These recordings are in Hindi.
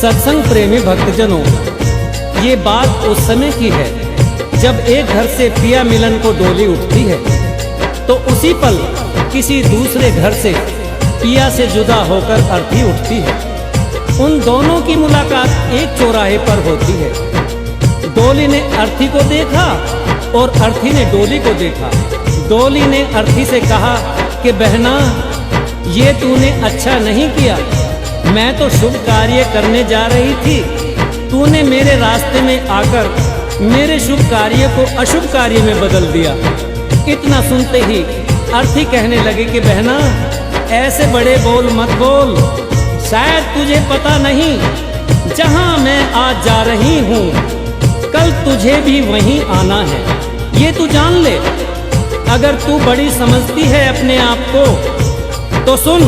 सत्संग प्रेमी भक्तजनों, ये बात उस समय की है जब एक घर से पिया मिलन को डोली उठती है तो उसी पल किसी दूसरे घर से पिया से जुदा होकर अर्थी उठती है। उन दोनों की मुलाकात एक चौराहे पर होती है। डोली ने अर्थी को देखा और अर्थी ने डोली को देखा। डोली ने अर्थी से कहा कि बहना, ये तूने अच्छा नहीं किया। मैं तो शुभ कार्य करने जा रही थी, तूने मेरे रास्ते में आकर मेरे शुभ कार्य को अशुभ कार्य में बदल दिया। इतना सुनते ही अर्थी कहने लगे कि बहना, ऐसे बड़े बोल मत बोल, शायद तुझे पता नहीं जहां मैं आज जा रही हूँ कल तुझे भी वहीं आना है, ये तू जान ले। अगर तू बड़ी समझती है अपने आप को तो सुन,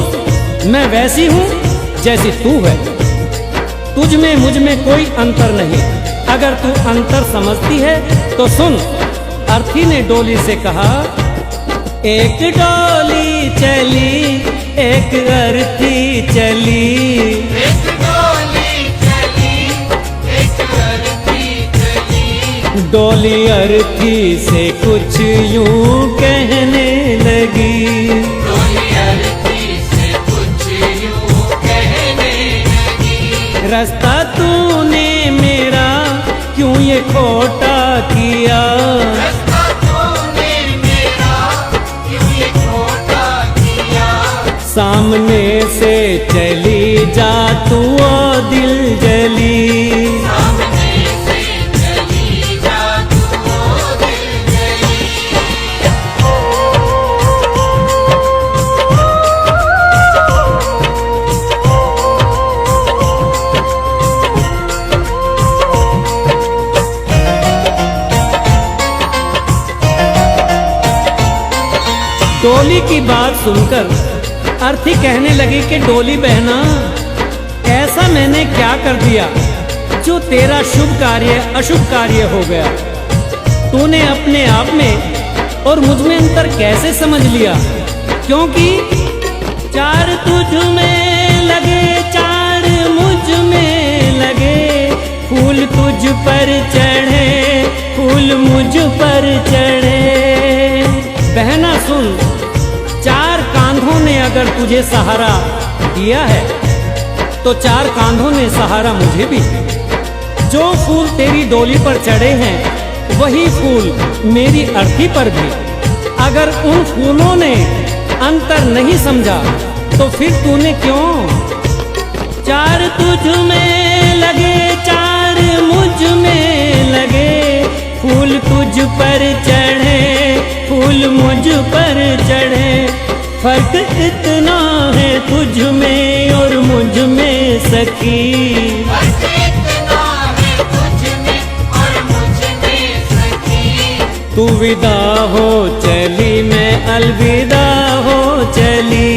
मैं वैसी हूँ जैसी तू है, तुझ में मुझ में कोई अंतर नहीं। अगर तू अंतर समझती है तो सुन। अर्थी ने डोली से कहा, एक डोली चली एक अर्थी चली, एक डोली चली एक अर्थी चली। डोली अर्थी से कुछ यूं कहने लगी, डोली अर्थी से कुछ यूं कहने लगी। रास्ता तूने मेरा क्यों ये खोटा किया, रास्ता तूने मेरा क्यों ये खोटा किया। सामने से चली जा तू ओ दिल जली, सामने से चली जा तू ओ दिल जली। डोली की बात सुनकर अर्थी कहने लगी कि डोली बहना, ऐसा मैंने क्या कर दिया जो तेरा शुभ कार्य अशुभ कार्य हो गया। तूने अपने आप में और मुझ में अंतर कैसे समझ लिया, क्योंकि चार तुझ में लगे चार मुझ में लगे, फूल तुझ पर चढ़े फूल मुझ पर चढ़े। बहना सुन, चार कांधों ने अगर तुझे सहारा दिया है तो चार कांधों ने सहारा मुझे भी। जो फूल तेरी डोली पर चढ़े हैं वही फूल मेरी अर्थी पर भी। अगर उन फूलों ने अंतर नहीं समझा तो फिर तूने क्यों। चार तुझ में लगे चार मुझ में लगे, फूल तुझ पर चढ़े फूल मुझ पर चढ़े। फर्क इतना है तुझ में और मुझ में सखी, फर्क इतना है तुझ में और मुझ में सखी। तू विदा हो चली मैं अलविदा हो चली,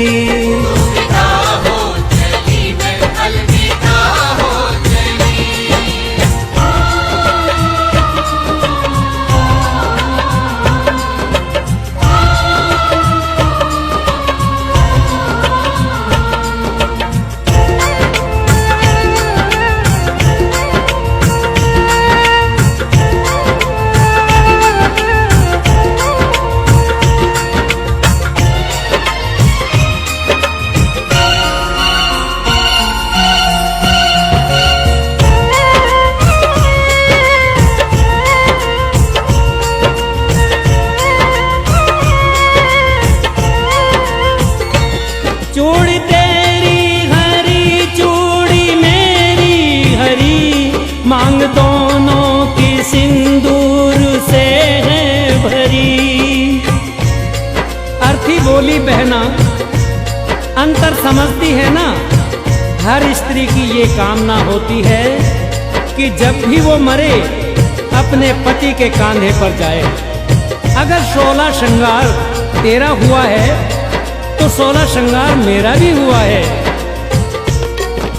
तू विदा हो चली मैं अलविदा हो चली। चूड़ी तेरी हरी चूड़ी मेरी हरी, मांग दोनों की सिंदूर से है भरी। अर्थी बोली बहना, अंतर समझती है ना, हर स्त्री की ये कामना होती है कि जब भी वो मरे अपने पति के कांधे पर जाए। अगर 16 श्रृंगार तेरा हुआ है तो 16 श्रृंगार मेरा भी हुआ है।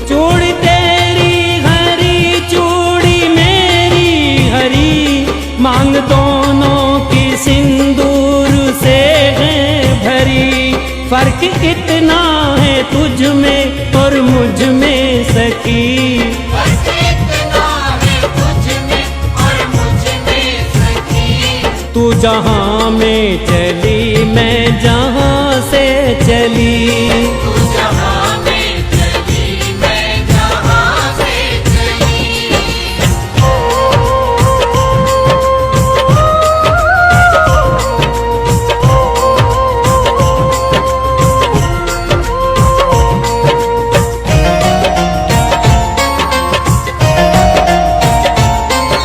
चूड़ी तेरी हरी चूड़ी मेरी हरी, मांग दोनों की सिंदूर से है भरी। फर्क इतना है तुझ में और मुझ में सखी, जहां में चली मैं जहां से चली। तू जहां में चली मैं जहां से चली।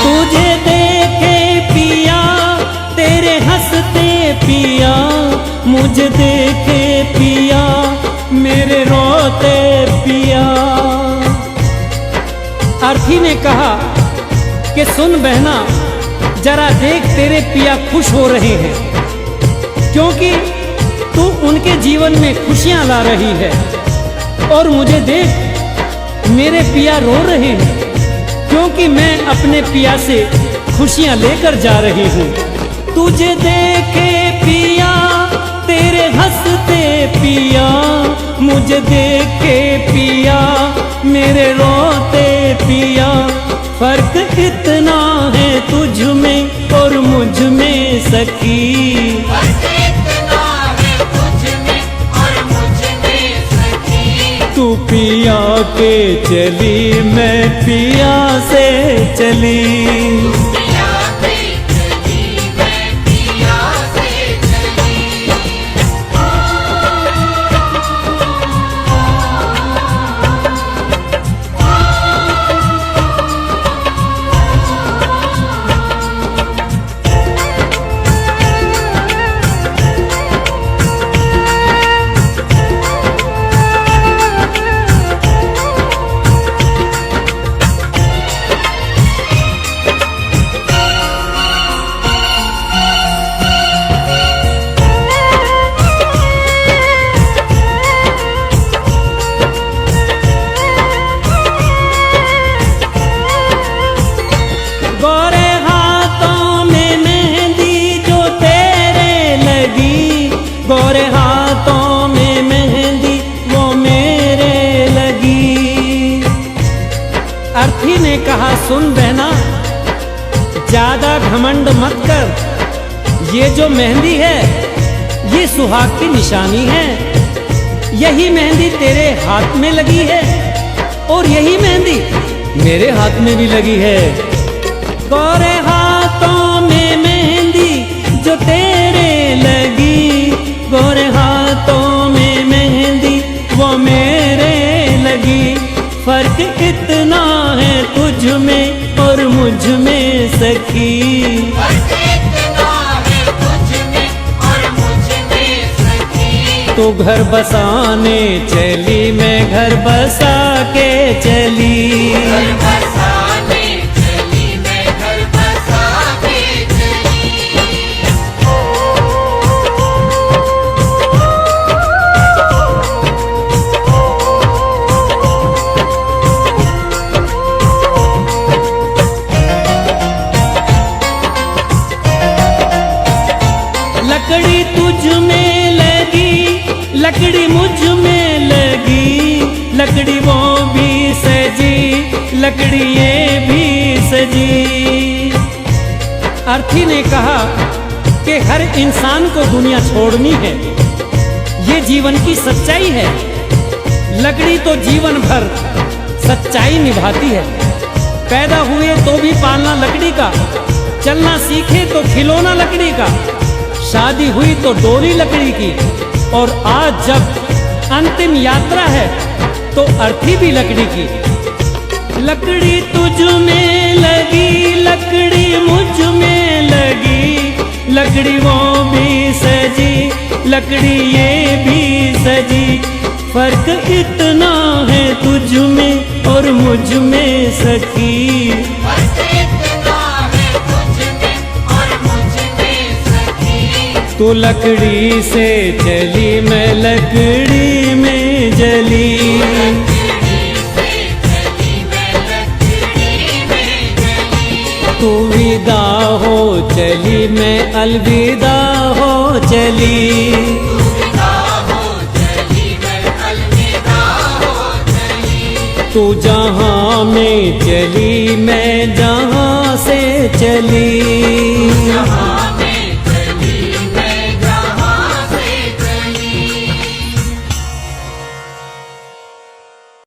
तुझे देखे पिया तेरे हंसते पिया, मुझे देखे पिया मेरे रोते पिया। अर्थी ने कहा कि सुन बहना, जरा देख तेरे पिया खुश हो रहे हैं, क्योंकि तू उनके जीवन में खुशियां ला रही है। और मुझे देख मेरे पिया रो रहे हैं, क्योंकि मैं अपने पिया से खुशियां लेकर जा रही हूँ। तुझे देखे पिया तेरे हंसते पिया, मुझे देखे पिया मेरे रोते पिया। फर्क इतना है तुझ में और मुझ में सखी। फर्क इतना है तुझ में और मुझ में सखी। तू पिया के चली मैं पिया से चली। पिया से चली मैं पिया से चली। गोरे हाथों में मेहंदी जो तेरे लगी, गोरे हाथों में मेहंदी वो मेरे लगी। अर्थी ने कहा सुन बहना, ज्यादा घमंड मत कर। ये जो मेहंदी है ये सुहाग की निशानी है। यही मेहंदी तेरे हाथ में लगी है और यही मेहंदी मेरे हाथ में भी लगी है। गोरे हाथों में मेहंदी जो तेरे लगी, गोरे हाथों में मेहंदी वो मेरे लगी। फर्क इतना है तुझ में और मुझ में सखी। फर्क इतना है तुझ में और मुझ में सखी। तू घर बसाने चली मैं घर बसा के चली। घर बसाने चली मैं घर बसा के चली। लकड़ी तुझ में लगी, लकड़ी मुझ में लगी, लकड़ी वो भी सजी, लकड़ी ये भी सजी। अर्थी ने कहा कि हर इंसान को दुनिया छोड़नी है, ये जीवन की सच्चाई है। लकड़ी तो जीवन भर सच्चाई निभाती है। पैदा हुए तो भी पालना लकड़ी का, चलना सीखे तो खिलौना लकड़ी का, शादी हुई तो डोली लकड़ी की, और आज जब अंतिम यात्रा है तो अर्थी भी लकड़ी की। लकड़ी तुझ में लगी, लकड़ी मुझ में लगी, लकड़ी वो भी सजी, लकड़ी ये भी सजी। फर्क इतना है तुझ में और मुझ में सखी। फर्क इतना है तुझ में और मुझ में सखी। तू लकड़ी से चली मैं लकड़ी में जली। लकड़ी से चली मैं लकड़ी में जली। तू विदा हो चली मैं अलविदा हो चली। विदा हो चली मैं अलविदा हो चली। तू जहां में चली मैं जहां से चली।